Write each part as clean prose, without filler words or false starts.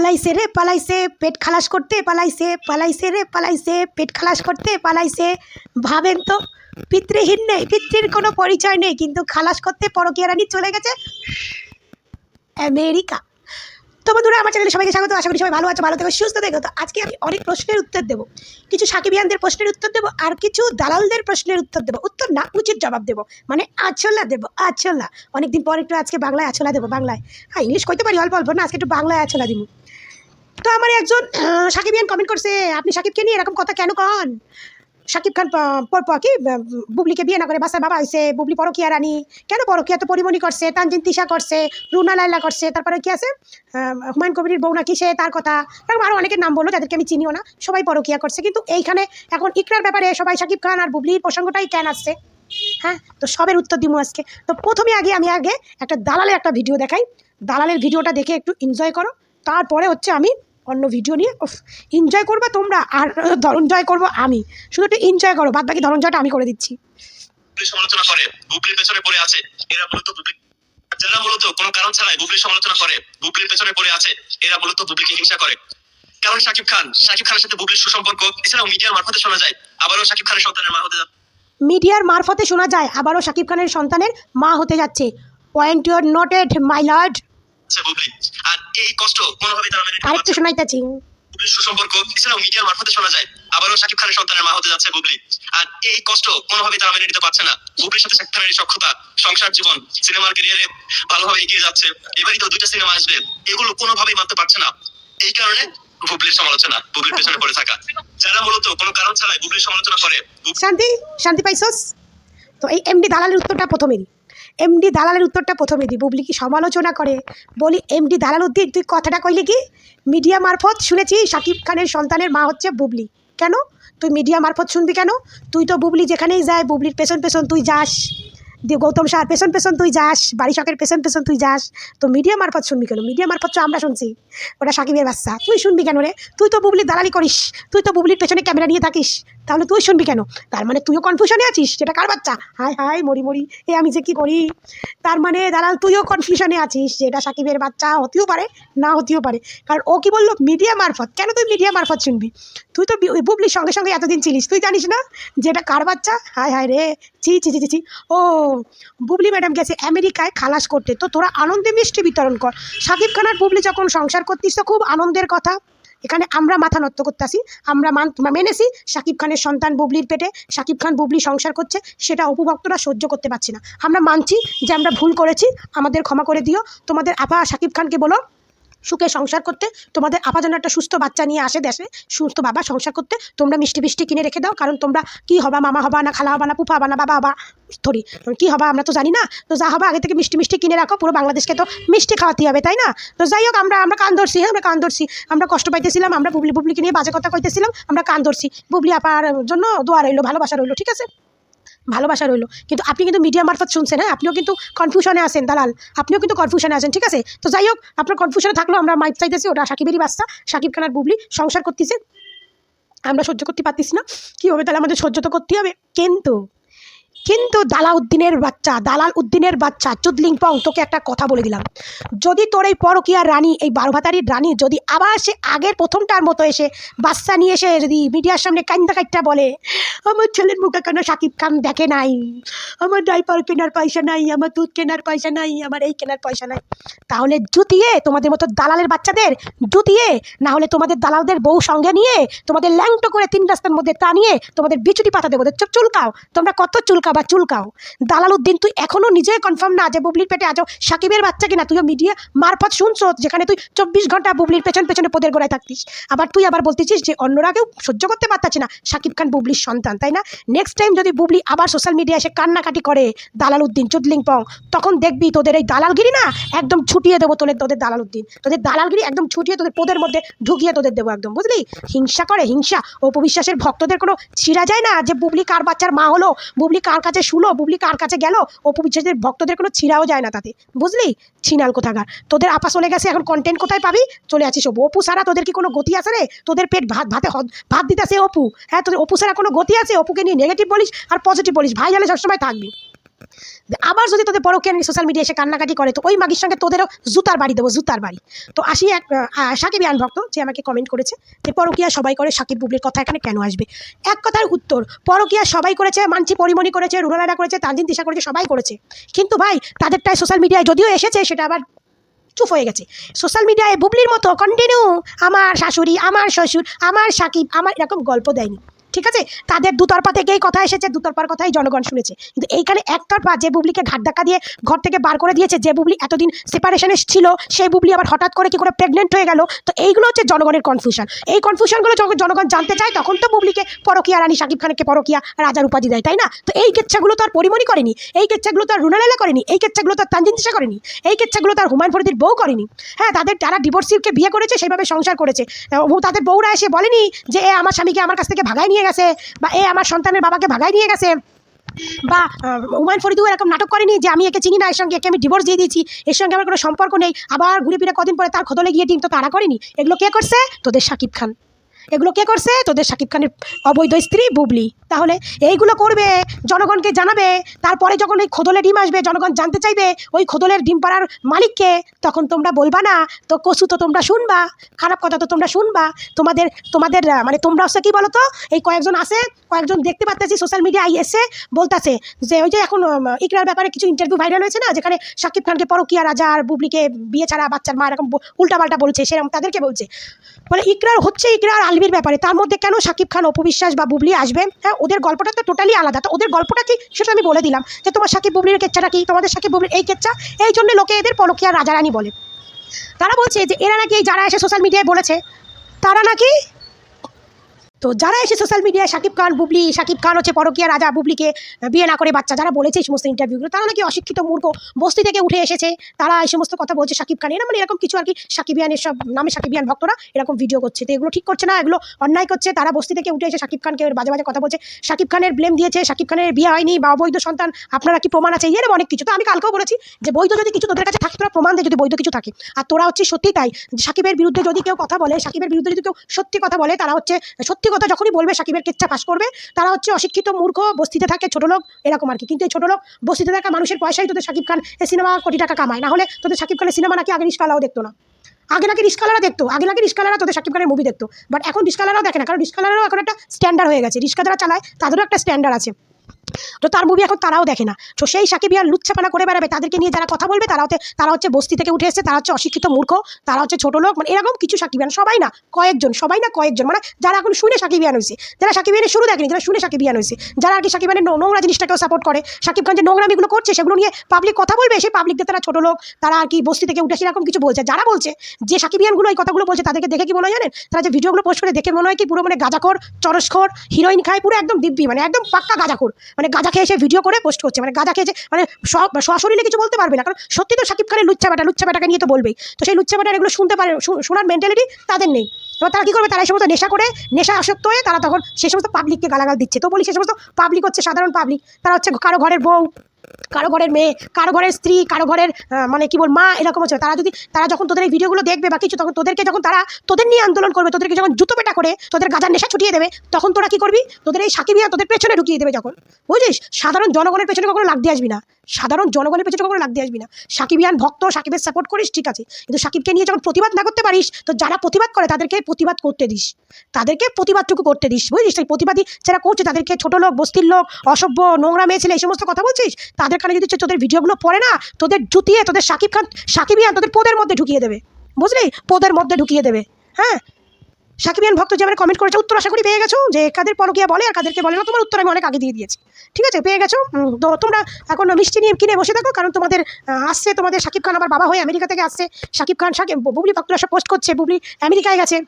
পালাইছে রে পালাইছে পেট খালাস করতে পালাইছে, পালাইছে রে পালাইছে পেট খালাস করতে পালাইছে। ভাবেন তো, পিতৃহীন নেই, পিতৃর কোনো পরিচয় নেই, কিন্তু খালাস করতে পরকীয়া রানী চলে গেছে আমেরিকা। তো বন্ধুরা, আমার চ্যানেলে সবাইকে স্বাগত। আশা করি সবাই ভালো আছো, ভালো থেকো, সুস্থ থেকো। তো আজকে আমি অনেক প্রশ্নের উত্তর দেবো, কিছু সাকিবিয়ানদের প্রশ্নের উত্তর দেবো, আর কিছু দালালদের প্রশ্নের উত্তর দেবো। উত্তর না, উচিত জবাব দেবো, মানে আছলা দেবো, আছলা। অনেকদিন পর একটু আজকে বাংলায় আছলা দেবো। বাংলায়, হ্যাঁ ইংলিশ কইতে পারি অল্প অল্প, না আজকে একটু বাংলায় আছলা দিব। তো আমার একজন সাকিবিয়ান কমেন্ট করছে, আপনি সাকিবকে নিয়ে এরকম কথা কেন কন? শাকিব খান কি বুবলিকে বিয়ে না করে বাসার বাবা হয়েছে, বুবলি পরকীয়া রানী। কেন পরকীয়া? তো পরিমণি করছে, তানজিন তিশা করছে, রুনা লাইলা করছে, তারপরে কি আছে হুমায়ুন কবিরের বউ নাকি, সে তার কথা। তারপর আরও অনেকের নাম বললো যাদেরকে আমি চিনিও না, সবাই পরকীয়া করছে। কিন্তু এইখানে এখন ইকরার ব্যাপারে সবাই শাকিব খান আর বুবলির প্রসঙ্গটাই কেন আসছে? হ্যাঁ, তো সবের উত্তর দিব আজকে। তো প্রথমে আমি আগে একটা দালালের একটা ভিডিও দেখাই। দালালের ভিডিওটা দেখে একটু এনজয় করো, তারপরে হচ্ছে আমি অন্য ভিডিও নিয়ে এনজয় করবা তোমরা, আর ধনঞ্জয় করবো আমি। শুধু একটু এনজয় করো, বাদ বাকি ধনঞ্জয়টা আমি করে দিচ্ছি। সমালোচনা করে বুবলির পেছনে পড়ে আছে এরা, মূলত বুবলি যারা মূলত কোনো কারণ ছাড়াই বুবলির সমালোচনা করে, বুবলির পেছনে পড়ে আছে এরা মূলত বুবলিকে হিংসা করে। কারণ শাকিব খানের সাথে বুবলির সুসম্পর্ক, এছাড়াও মিডিয়ার মারফতে শোনা যায় আবারও শাকিব খানের সন্তানের মা হতে যাচ্ছে। মিডিয়ার মারফতে শোনা যায় আবারও শাকিব খানের সন্তানের মা হতে যাচ্ছে। Point your noted my lord. আর এই কষ্ট কোনোভাবেই তারা মেনে নিতে পারছে না। আরেকটু শোনাইতেছি। বুবলির সুসম্পর্ক, এছাড়াও মিডিয়ার মারফতে শোনা যায় আবারও শাকিব খানের সন্তানের মা হতে যাচ্ছে বুবলি। আর এই কষ্ট কোনোভাবেই তারা মেনে নিতে পারছে না। বুবলির সাথে শাকিব খানের সখ্যতা, সংসার জীবন, সিনেমার ক্যারিয়ারে ভালোভাবে এগিয়ে যাচ্ছে। এবারই তো 2টা সিনেমা আসবে, এগুলো কোনোভাবেই মানতে পারছে না। এই কারণে বুবলির সমালোচনা, বুবলির পেছনে পড়ে থাকা, যারা মূলত কোনো কারণ ছাড়াই বুবলির সমালোচনা করে। শান্তি পাইছস? তো এই এমডি দালালের উত্তরটা প্রথমে দিই। এমডি দালালের উত্তরটা প্রথমে দিই। বুবলি কি সমালোচনা করে? বলি এমডি দালাল উদ্দিন, তুই কথাটা কইলে কি? মিডিয়া মারফত শুনেছি শাকিব খানের সন্তানের মা হচ্ছে বুবলি। কেন তুই মিডিয়া মারফত শুনবি কেন? তুই তো বুবলি যেখানেই যায় বুবলির পেছন পেছন তুই যাস, দিয়ে গৌতম শাহর পেছন পেছন তুই যাস, বাড়ি শখের পেছন পেছন তুই যাস। তো মিডিয়া মারফত শুনবি কেন? মিডিয়া মারফত আমরা শুনছি, ওটা সাকিবের বাচ্চা। তুই শুনবি কেন রে? তুই তো বুবলির দালালি করিস, তুই তো বুবলির পেছনে ক্যামেরা নিয়ে থাকিস, তাহলে তুই শুনবি কেন? তার মানে তুইও কনফিউশনে আছিস, সেটা কার বাচ্চা? হাই হাই মরি মরি, এ আমি যে কী করি। তার মানে দালাল তুইও কনফিউশনে আছিস, যেটা সাকিবের বাচ্চা হতেও পারে, না হতেও পারে। কারণ ও কি বললো? মিডিয়া মারফত। কেন তুই মিডিয়া মারফত শুনবি? তুই তো বুবলির সঙ্গে সঙ্গে এতদিন ছিলিস, তুই জানিস না যেটা কার বাচ্চা? হায় হায় রে, চি চি চি চি। ও বুবলি ম্যাডাম গেছে আমেরিকায় খালাস করতে, তো তোরা আনন্দে মিষ্টি বিতরণ কর। শাকিব খান আর বুবলি যখন সংসার করতিস তো খুব আনন্দের কথা। এখানে আমরা মাথা নত করতেছি, আমরা মেনেছি শাকিব খানের সন্তান বুবলির পেটে, শাকিব খান বুবলি সংসার করছে, সেটা উপভক্তরা সহ্য করতে পারছি না। আমরা মানছি যে আমরা ভুল করেছি, আমাদের ক্ষমা করে দিও। তোমাদের আপা শাকিব খানকে বলো সুখে সংসার করতে, তোমাদের আপা যেন একটা সুস্থ বাচ্চা নিয়ে আসে দেশে, সুস্থ বাবা সংসার করতে। তোমরা মিষ্টি মিষ্টি কিনে রেখে দাও, কারণ তোমরা কি হবা, মামা হবা না খালা হবা না ফুফা হবা না বাবা হবা, ধরি কী হবা আমরা তো জানি না। তো যা হবে আগে থেকে মিষ্টি মিষ্টি কিনে রাখো, পুরো বাংলাদেশকে তো মিষ্টি খাওয়াতে হবে, তাই না? তো যাই হোক, আমরা কান ধরছি, হ্যাঁ আমরা কান ধরছি, আমরা কষ্ট পাইতেছিলাম, আমরা বুবলিকে নিয়ে বাজে কথা কইতেছিলাম, আমরা কান ধরছি। বুবলি আপার জন্য দোয়া রইলো, ভালোবাসা রইলো, ঠিক আছে, ভালোবাসা রইলো। কিন্তু আপনি কিন্তু মিডিয়া মারফত শুনছেন, হ্যাঁ আপনিও কিন্তু কনফিউশনে আছেন দালাল, আপনিও কিন্তু কনফিউশনে আছেন, ঠিক আছে? তো যাই হোক, আপনার কনফিউশনে থাকলেও আমরা মাইক চাইতেছি, ওটা সাকিবেরই বাচ্চা, শাকিব খান আর বুবলি সংসার করতেছে, আমরা সহ্য করতে পারতেছি না। কী হবে তাহলে? আমাদের সহ্য তো করতেই হবে। কিন্তু দালাল উদ্দিনের বাচ্চা চুদলিং পং, তোকে একটা কথা বলে দিলাম, যদি তোর এই পরকীয়ার রানী, এই 12 ভাতারির রানী যদি আবার সে আগের প্রথমটার মতো এসে বাচ্চা নিয়ে এসে যদি মিডিয়ার সামনে কাইন্দা বলে, আমার ছেলের মুখে কেন শাকিব খান দেখে নাই, আমার ডাইপার কেনার পয়সা নাই, আমার দুধ কেনার পয়সা নাই, আমার এই কেনার পয়সা নাই, তাহলে জুতিয়ে তোমাদের মতো দালালের বাচ্চাদের জুতিয়ে, না হলে তোমাদের দালালদের বউ সঙ্গে নিয়ে তোমাদের ল্যাংটো করে 3 রাস্তার মধ্যে টানিয়ে তোমাদের বিচুটি পাতা দেবো, চুলকাও, তোমরা কত চুলকাও। দালাল উদ্দিন, তুই এখনো নিজে কনফার্ম না যে বুবলির পেটে আছো সাকিবের বাচ্চা কিনা? তুইও মিডিয়া মারফত শুনছো, যেখানে তুই 24 ঘন্টা বুবলির পেছনে পোদের গোড়ায় থাকতিস। তুই আবার বলতেছিস যে অন্যরা কেউ সহ্য করতে পারতাছে না সাকিব খান বুবলির সন্তান, তাই না? নেক্সট টাইম যদি বুবলি আবার সোশ্যাল মিডিয়ায় এসে কান্নাকাটি করে দালাল উদ্দিন চুদলিং পং, তখন দেখবি তোদের এই দালালগিরি না একদম ছুটিয়ে দেবো, তোদের দালাল উদ্দিন, তোদের দালালগিরি একদম ছুটিয়ে তোদের পোদের মধ্যে ঢুকিয়ে তোদের দেবো একদম, বুঝলি? হিংসা করে, হিংসা। অপবিশ্বাসের ভক্তদের কোনো ছিঁড়া যায় না যে বুবলি কার বাচ্চার মা হলো, বুবলি কার কাছে শুলো, বুবলি কার কাছে গেল, অপবিশ্বাসের ভক্তদের কোনো ছিঁড়াও যায় না তাতে, বুঝলি? ছিনাল কোথাকার। তোদের আপা চলে গেছে, এখন কন্টেন্ট কোথায় পাবি? চলে আছিস অপু ছাড়া, তোদের কি কোনো গতি আছে রে? তোদের পেট ভাত দিতেছে অপু, হ্যাঁ তোদের অপু ছাড়া কোনো গতি আছে? অপুকে নিয়ে নেগেটিভ বলিস আর পজিটিভ বলিস, ভাই জানে সবসময় থাকবি। আবার যদি তোদের পরকীয়া নিয়ে সোশ্যাল মিডিয়া এসে কান্নাকাটি করে তো ওই মাগির সঙ্গে তোদেরও জুতার বাড়ি দেবো, জুতার বাড়ি। তো আসি এক সাকিবিয়ান ভক্ত যে আমাকে কমেন্ট করেছে যে পরকীয়া সবাই করে, সাকিব বুবলির কথা এখানে কেন আসবে? এক কথার উত্তর, পরকীয়া সবাই করেছে, মানছি পরিমণি করেছে, রুনালারা করেছে, তানজিন তিশা করেছে, সবাই করেছে। কিন্তু ভাই তাদেরটাই সোশ্যাল মিডিয়ায় যদিও এসেছে সেটা আবার চুপ হয়ে গেছে। সোশ্যাল মিডিয়ায় বুবলির মতো কন্টিনিউ আমার শাশুড়ি, আমার শ্বশুর, আমার সাকিব, আমার এরকম গল্প দেয়নি, ঠিক আছে? তাদের দুতরফা থেকেই কথা এসেছে, দুতরফার কথাই জনগণ শুনেছে। কিন্তু এইখানে একতরফা যে বুবলিকে ঘাট ধাক্কা দিয়ে ঘর থেকে বার করে দিয়েছে, যে বুবলি এতদিন সেপারেশনে ছিল, সেই বুবলি আবার হঠাৎ করে কি করে প্রেগনেন্ট হয়ে গেল, তো এইগুলো হচ্ছে জনগণের কনফিউশন। এই কনফিউশনগুলো যখন জনগণ জানতে চায় তখন তো বুবলিকে পরকীয়া রানী, সাকিব খানকে পরকীয়া রাজার উপাধি দেয়, তাই না? তো এই কেচ্ছাগুলো তো আর পরিমণি করেনি, এই কেচ্ছাগুলো তো আর রুনালাইলা করেনি, এই কেচ্ছাগুলো তো আর তানজিন তিশা করেনি, এই কেচ্ছাগুলো তো আর হুমায়ুন ফরিদির বউ করেনি। হ্যাঁ, তাদের যারা ডিভোর্সিকে বিয়ে করেছে সেইভাবে সংসার করেছে, তাদের বউরা এসে বলেনি যে এ আমার স্বামীকে আমার কাছ থেকে ভাগায় নিয়ে গেছে, বা এ আমার সন্তানের বাবাকে ভাগায় নিয়ে গেছে, বা হুমায়ুন ফরিদিও এরকম নাটক করেনি যে আমি একে চিনি না, এর সঙ্গে একে আমি ডিভোর্স দিয়ে দিয়েছি, এর সঙ্গে আমার কোনো সম্পর্ক নেই, আবার ঘুরে ফিরে কদিন পরে তার খোদলে গিয়ে ডিম তো তারা করেনি। এগুলো কে করছে? তোদের সাকিব খান। এগুলো কে করছে? তোদের সাকিব খানের অবৈধ স্ত্রী বুবলি। তাহলে এইগুলো করবে, জনগণকে জানাবে, তারপরে যখন ওই খোদলে ডিম আসবে জনগণ জানতে চাইবে ওই খোদলের ডিম পাড়ার মালিককে, তখন তোমরা বলবা না তো কসু, তো তোমরা শুনবা, খারাপ কথা তো তোমরা শুনবা। তোমাদের তোমাদের মানে তোমরা হচ্ছে কী বলো তো, এই কয়েকজন আছে, কয়েকজন দেখতে পাচ্ছি সোশ্যাল মিডিয়ায় এসে বলতেছে যে ওই যে এখন ইকরার ব্যাপারে কিছু ইন্টারভিউ ভাইরাল হয়েছে না, যেখানে সাকিব খানকে পরকীয়া রাজা আর বুবলিকে বিয়ে ছাড়া বাচ্চার মা এরকম উল্টাপাল্টা বলছে, সেরকম তাদেরকে বলছে। বলে ইকরার হচ্ছে ইকরার আলবির ব্যাপারে, তার মধ্যে কেন সাকিব খান, অপবিশ্বাস বা বুবলি আসবে? হ্যাঁ, ওদের গল্পটা তো টোটালি আলাদা। তো ওদের গল্পটা কি সেটা আমি বলে দিলাম যে তোমার সাকিব বুবলির কেচ্ছাটা কি, তোমাদের সাকিব বুবলির এই কেচ্ছা, এই জন্য লোকে এদের পরকীয়া রাজারানি বলে। তারা বলছে যে এরা নাকি যারা এসে সোশ্যাল মিডিয়ায় বলেছে তারা নাকি, তো যারা এসে সোশ্যাল মিডিয়ায় সাকিব খান বুবলি, সাকিব খান হচ্ছে পরকীয়া রাজা, বুবলিকে বিয়ে না করে বাচ্চা, যারা বলেছে এই সমস্ত ইন্টারভিউগুলো, তারা নাকি অশিক্ষিত মূর্খ, বস্তি থেকে উঠে এসেছে, তারা এই সমস্ত কথা বলছে সাকিব খান, এরা মানে এরকম কিছু আর কি, সাকিবিয়ানের সব নামে সাকিবিয়ান ভক্তরা এরকম ভিডিও করছে। তো এগুলো ঠিক করছে না, এগুলো অন্যায় করছে। তারা বস্তি থেকে উঠে এসে সাকিব খানকে বাজে বাজে কথা বলছে, সাকিব খানের ব্লেম দিয়েছে, সাকিব খানের বিয়ে হয়নি বা অবৈধ সন্তান, আপনারা কি প্রমাণ আছে, এরকম অনেক কিছু। তো আমি কালকেও বলেছি যে বৈধ যদি কিছু তোদের কাছে থাকে তোরা প্রমাণ দেয়, যদি বৈধ কিছু থাকে। আর তোরা হচ্ছে সত্যি তাই, সাকিবের বিরুদ্ধে যদি কেউ কথা বলে, সাকিবের বিরুদ্ধে যদি কেউ সত্যি কথা বলে, তারা হচ্ছে সত্যি কথা যখনই বলবে সাকিবের কেচ্ছা পাস করবে, তারা হচ্ছে অশিক্ষিত মূর্খ, বস্তিতে থাকে ছোট লোক, এরকম আর কি। কিন্তু এই ছোট লোক বস্তিতে থাকা মানুষের পয়সায় তোদের সাকিব খান এই সিনেমা কোটি টাকা কামায়, না হলে তোদের সাকিব খানের সিনেমা নাকি আগে রিস্কালাও দেখতো না, আগে নাকি রিস্কালারা দেখতো, আগে নাকি রিস্কালারা তোদের সাকিব খানের মুভি দেখতো, বাট এখন রিস্কালারাও দেখে না, কারণ রিস্কালারাও এখন একটা স্ট্যান্ডার্ড হয়ে গেছে, রিস্কা যারা চালায় তাদেরও একটা স্ট্যান্ডার্ড আছে, তো তার মুভি এখন তারাও দেখে না। তো সেই সাকিবিয়ান লুচ্ছাপানা করে বেড়াবে, তাদেরকে নিয়ে যারা কথা বলবে তারা হচ্ছে বস্তি থেকে উঠে এসেছে, তারা হচ্ছে অশিক্ষিত মূর্খ, তারা হচ্ছে ছোট লোক, মানে এরকম কিছু সাকিবিয়ান, সবাই না কয়েকজন, সবাই না কয়েকজন, মানে যারা এখন শুনে সাকিবিয়ান হয়েছে, যারা সাকিবিয়ানের শুরু দেখেনি, যারা শুনে সাকিবিয়ান হয়েছে, যারা আর কি সাকিবিয়ানের নোংরা জিনিসটাকেও সাপোর্ট করে, সাকিব খান যে নোংরামিগুলো করছে সেগুলো নিয়ে পাবলিক কথা বলবে, সেই পাবলিকদের তারা ছোট লোক, তারা আর কি বস্তি থেকে উঠে সেরকম কিছু বলছে। যারা বলছে যে সাকিবিয়ানগুলো এই কথাগুলো বলছে, তাদেরকে দেখে কি মনে হয় জানেন? তারা যে ভিডিওগুলো পোস্ট করে দেখে মনে হয় কি পুরো মানে গাঁজাখোর, চরসখোর, হিরোইন খায়, পুরো একদম দিব্যি, মানে একদম পাক্কা গাঁজাখোর, মানে গাঁজা খেয়ে এসে ভিডিও করে পোস্ট করছে, মানে গাঁজা খেয়েছে, মানে সশরীরে কিছু বলতে পারবে না, কারণ সত্যি তো সাকিব খানের লুচ্ছাবাটাকে নিয়ে তো বলবেই। তো সেই লুচ্ছাবাটার এগুলো শুনতে পারে, শোনার মেন্টালিটি তাদের নেই। এবার তারা কী করবে? তারা এই সমস্ত নেশা করে, নেশা আসক্ত হয়ে তারা তখন সেই সমস্ত পাবলিককে গালাগাল দিচ্ছে। তো বলি সেই সমস্ত পাবলিক হচ্ছে সাধারণ পাবলিক, তারা হচ্ছে কারো ঘরের বউ, কারো ঘরের মেয়ে, কারো ঘরের স্ত্রী, কারো ঘরের মানে কি বল মা, এরকম হচ্ছে। তারা যখন তোদের এই ভিডিওগুলো দেখবে বা কিছু, তখন তোদেরকে যখন তারা তোদের নিয়ে আন্দোলন করবে, তোদেরকে যখন জুতো পেটা করে তোদের গাজার নেশা ছুটিয়ে দেবে, তখন তোরা কি করবি? তোদের এই সাকিবিয়া তোদের পেছনে ঢুকিয়ে দেবে যখন, বুঝিস? সাধারণ জনগণের পেছনে কখনো লাগ দিয়ে আসবি না, সাধারণ জনগণের পেছনে কখনো লাগ দিয়ে আসবি না। সাকিবিয়ান ভক্ত, সাকিবের সাপোর্ট করিস, ঠিক আছে, কিন্তু সাকিবকে নিয়ে যখন প্রতিবাদ না করতে পারিস, তো যারা প্রতিবাদ করে তাদেরকে প্রতিবাদ করতে দিস, তাদেরকে প্রতিবাদটুকু করতে দিস, বুঝলিস? সেই প্রতিবাদী যারা করছে তাদেরকে ছোট লোক, বস্তির লোক, অসভ্য, নোংরা মেয়ে ছেলে, এই সমস্ত কথা বলছিস, তাদের কানে যদি তোদের ভিডিওগুলো পড়ে না, তোদের জুতিয়ে তোদের সাকিবিয়ান তোদের পোদের মধ্যে ঢুকিয়ে দেবে, বুঝলি? পোদের মধ্যে ঢুকিয়ে দেবে। হ্যাঁ, সাকিবিয়ান ভক্ত যে আমার কমেন্ট করেছে, উত্তর আশা করি পেয়ে গেছো, যে কাদের পরকীয়া বলে আর কাদেরকে বলে না। তোমার উত্তর আমি অনেক আগে দিয়ে দিয়েছি, ঠিক আছে, পেয়ে গেছো। তো তোমরা এখন মিষ্টি নিয়ে কিনে বসে থাকো, কারণ তোমাদের আসছে, তোমাদের সাকিব খান আবার বাবা হয়ে আমেরিকা থেকে আসছে। সাকিব বুবলি ভক্তরা সব পোস্ট করছে বুবলি আমেরিকায় গেছে,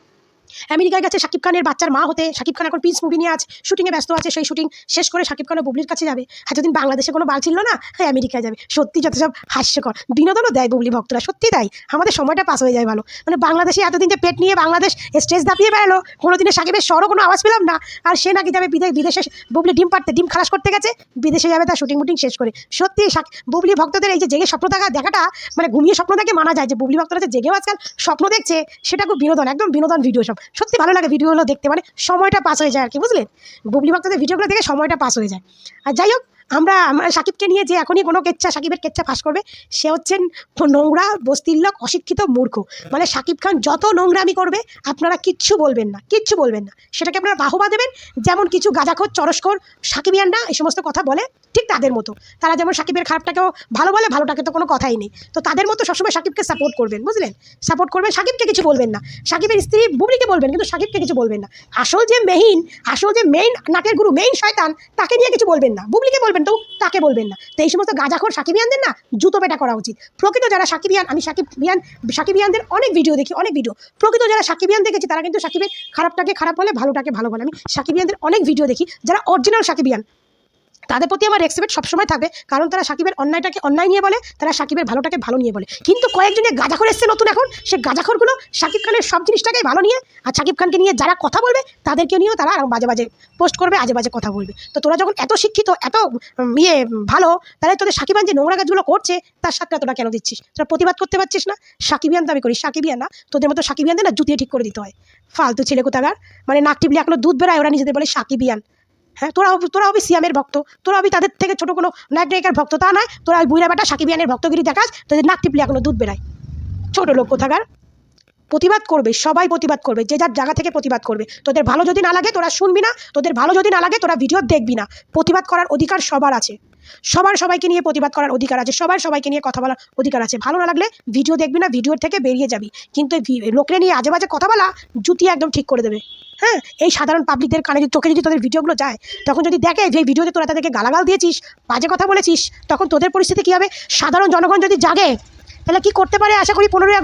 সাকিব খানের বাচ্চার মা হতে। সাকিব খান এখন প্রিন্স মুভি নিয়ে আছে, শুটিংয়ে ব্যস্ত আছে, সেই শুটিং শেষ করে সাকিব খান বুবলির কাছে যাবে। এতদিন বাংলাদেশে কোনো বাল ছিল না, হ্যাঁ আমেরিকায় যাবে। সত্যি যত সব হাস্যকর, বিনোদনও দেয় বুবলি ভক্তরা, সত্যি তাই, আমাদের সময়টা পাস হয়ে যায় ভালো। মানে বাংলাদেশে এতদিন যে পেট নিয়ে বাংলাদেশ স্টেজ দাপিয়ে বেড়ালো, কোনো দিনে সাকিবের স্বরও কোনো আওয়াজ পেলাম না, আর সে নাকি যাবে বিদেশে, বুবলি ডিম খালাস করতে গেছে, বিদেশে যাবে তার শুটিং শেষ করে। সত্যি বুবলি ভক্তদের এই যে জেগে স্বপ্ন দেখাটা, মানে ঘুমিয়ে স্বপ্ন দেখে মানা যায়, যে বুবলি ভক্তরা যে জেগেও আজকাল স্বপ্ন দেখছে, সেটা খুব বিনোদন, একদম বিনোদন ভিডিও সব। সত্যি ভালো লাগে ভিডিওগুলো দেখতে, মানে সময়টা পাস হয়ে যায় আর কি, বুঝলেন? বুবলি ভক্তদের ভিডিওগুলো দেখে সময়টা পাস হয়ে যায়। আর যাই হোক, আমরা সাকিবকে নিয়ে যে এখনই কোনো কেচ্ছা সাকিবের কেচ্ছা ফাঁস করবে, সে হচ্ছেন নোংরা বস্তির লোক, অশিক্ষিত মূর্খ। মানে সাকিব খান যত নোংরামি করবে আপনারা কিচ্ছু বলবেন না, কিচ্ছু বলবেন না, সেটাকে আপনারা বাহবা দেবেন। যেমন কিছু গাঁজাখোর চরস্কর সাকিবিয়ানরা এই সমস্ত কথা বলে, ঠিক তাদের মতো। তারা যেমন সাকিবের খারাপটাকেও ভালো বলে, ভালোটাকে তো কোনো কথাই নেই। তো তাদের মতো সবসময় সাকিবকে সাপোর্ট করবেন, বুঝলেন? সাপোর্ট করবেন, সাকিবকে কিছু বলবেন না। সাকিবের স্ত্রী বুবলিকে বলবেন, কিন্তু সাকিবকে কিছু বলবেন না। আসল যে মেইন নাটের গুরু, মেইন শয়তান, তাকে নিয়ে কিছু বলবেন না। বুবলিকে বলবেন তো তাকে বলবেন না। তো এই সমস্ত গাঁজাখোর সাকিবিয়ানদের না জুতো পেটা করা উচিত। প্রকৃত যারা সাকিবিয়ান, আমি সাকিবিয়ানদের অনেক ভিডিও দেখি, অনেক ভিডিও। প্রকৃত যারা সাকিবিয়ান দেখেছি তারা কিন্তু সাকিবের খারাপটাকে খারাপ বলে, ভালোটাকে ভালো বলে। আমি সাকিবিয়ানদের অনেক ভিডিও দেখি, যারা অরিজিনাল সাকিবিয়ান, তাদের প্রতি আমার রেসপেক্ট সবসময় থাকবে, কারণ তারা সাকিবের অন্যায়টাকে অন্যায় নিয়ে বলে, তারা সাকিবের ভালোটাকে ভালো নিয়ে বলে। কিন্তু কয়েকজন যে গাঁজাখোর এসছে নতুন এখন, সে গাঁজাখোরগুলো সাকিব খানের সব জিনিসটাকেই ভালো নিয়ে, আর সাকিব খানকে নিয়ে যারা কথা বলবে তাদেরকে নিয়েও তারা বাজে বাজে পোস্ট করবে, আজে বাজে কথা বলবে। তো তোরা যখন এত শিক্ষিত, এত ভালো, তাহলে তোদের সাকিবান যে নোংরা কাজগুলো করছে তার সাথে তোরা কেন দিচ্ছিস? তোরা প্রতিবাদ করতে পারছিস না? সাকিবিয়ান দাবি করিস, সাকিবিয়ান না, তোদের মতো সাকিবিয়ানদের না জুতিয়ে ঠিক করে দিতে হয়। ফালতু ছেলে কোথাকার, মানে নাক টিপলে এখনো দুধ বেড়ায়, ওরা নিজেদের বলে সাকিবিয়ান। হ্যাঁ, তোরা হবি সিয়ামের ভক্ত, তোরা হবি তাদের থেকে ছোটো কোনো নায়কের ভক্ত, তা নয়। তোরা ওই বুড়া বেটা সাকিবিয়ানের ভক্তগিরি দেখাস, তোদের নাক টিপলে এখনো দুধ বেড়ায়। ছোট লোক কোথাকার। প্রতিবাদ করবে, সবাই প্রতিবাদ করবে, যে যার জায়গা থেকে প্রতিবাদ করবে। তোদের ভালো যদি না লাগে তোরা শুনবি না, তোদের ভালো যদি না লাগে তোরা ভিডিও দেখবি না। প্রতিবাদ করার অধিকার সবার আছে, সবাইকে নিয়ে প্রতিবাদ করার অধিকার আছে, সবাইকে নিয়ে কথা বলার অধিকার আছে। ভালো না লাগলে ভিডিও দেখবি না, ভিডিওর থেকে বেরিয়ে যাবি। কিন্তু লোকরে নিয়ে আজে বাজে কথা বলা জুতি একদম ঠিক করে দেবে। হ্যাঁ, এই সাধারণ পাবলিকদের কানে চোখে যদি তোদের ভিডিওগুলো যায়, তখন যদি দেখে যে ভিডিওতে তোরা তাদেরকে গালাগাল দিয়েছিস, বাজে কথা বলেছিস, তখন তোদের পরিস্থিতি কী হবে? সাধারণ জনগণ যদি জাগে, তাহলে কি করতে পারে? আশা করি 15ই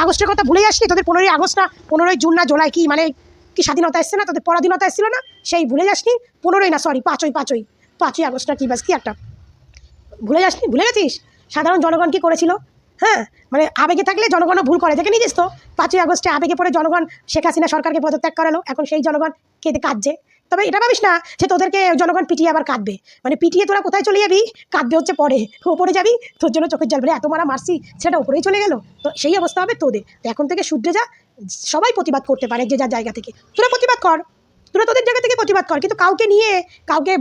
আগস্টের কথা ভুলে আসলি। তোদের 15ই আগস্ট না, 15ই জুন না, জুলাই, কি মানে কি স্বাধীনতা এসছে না? তোদের পরাধীনতা এসেছিল না? সেই ভুলে যাসনি? 15ই না, সরি, 5ই আগস্ট না, কি বাস কি একটা, ভুলে যাসনি? ভুলে গেছিস? সাধারণ জনগণ কী করেছিল? হ্যাঁ, মানে আবেগে থাকলে জনগণও ভুল করে, দেখে নিয়েছিস তো? 5ই আগস্টে আবেগে পড়ে জনগণ শেখ হাসিনা সরকারকে পদত্যাগ করালো, এখন সেই জনগণ কেঁদে কাঁদছে। তবে এটা ভাবিস না যে তোদেরকে জনগণ পিটিয়ে আবার কাঁদবে, মানে পিটিয়ে তোরা কোথায় চলে যাবি? কাঁদবে হচ্ছে পরে, ওপরে যাবি, তোর জন্য চোখের জল বলে এত মারা মারছি, সেটা ওপরেই চলে গেল। তো সেই অবস্থা হবে তোদের। তো এখন থেকে শুধরে যা, সবাই প্রতিবাদ করতে পারে যে যার জায়গা থেকে। তোরা প্রতিবাদ কর, তোরা তোদের জায়গা থেকে প্রতিবাদ কর, কিন্তু কাউকে নিয়ে কাউকে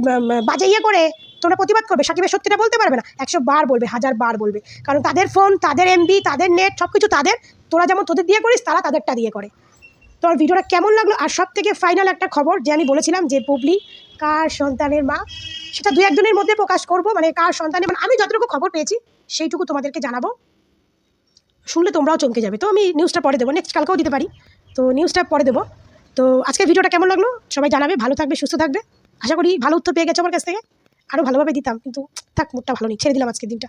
বাজে করে তোমরা প্রতিবাদ করবে। সাকিবের সত্যিটা বলতে পারবে না, 100 বার বলবে, 1000 বার বলবে, কারণ তাদের ফোন, তাদের এমবি, তাদের নেট, সব কিছু তাদের। তোরা যেমন তোদের দিয়ে করিস, তারা তাদেরটা দিয়ে করে। তোর ভিডিওটা কেমন লাগলো? আর সব থেকে ফাইনাল একটা খবর, যে আমি বলেছিলাম যে বুবলি কার সন্তানের মা, সেটা 2-1 দিনের মধ্যে প্রকাশ করব। মানে কার সন্তানের, মানে আমি যতটুকু খবর পেয়েছি সেইটুকু তোমাদেরকে জানাবো, শুনলে তোমরাও চমকে যাবে। তো আমি নিউজটা পরে দেবো, নেক্সট কালকেও দিতে পারি, তো নিউজটা পরে দেবো। তো আজকের ভিডিওটা কেমন লাগলো সবাই জানাবে। ভালো থাকবে, সুস্থ থাকবে। আশা করি ভালো উত্তর পেয়ে গেছো আমার কাছ থেকে। আরও ভালোভাবে দিতাম, কিন্তু থাক, মুডটা ভালো নেই, ছেড়ে দিলাম আজকের দিনটা।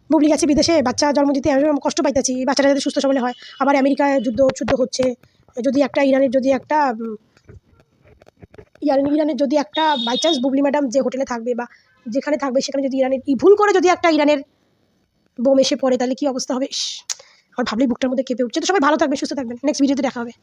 বুবলি গেছে বিদেশে, বাচ্চা জন্ম দিতে আমি কষ্ট পাইতেছি। বাচ্চাটা যাতে সুস্থ সবলে হয়। আবার আমেরিকায় যুদ্ধ হচ্ছে, যদি একটা ইরানের যদি একটা বাই চান্স বুবলি ম্যাডাম যে হোটেলে থাকবে বা যেখানে থাকবে, সেখানে যদি ভুল করে যদি একটা ইরানের বোম এসে পড়ে, তাহলে কী অবস্থা হবে? আমার ভাবলেই বুকটার মধ্যে কেঁপে উঠছে। তো সবাই ভালো থাকবে, সুস্থ থাকবেন। নেক্সট ভিডিওতে দেখা হবে।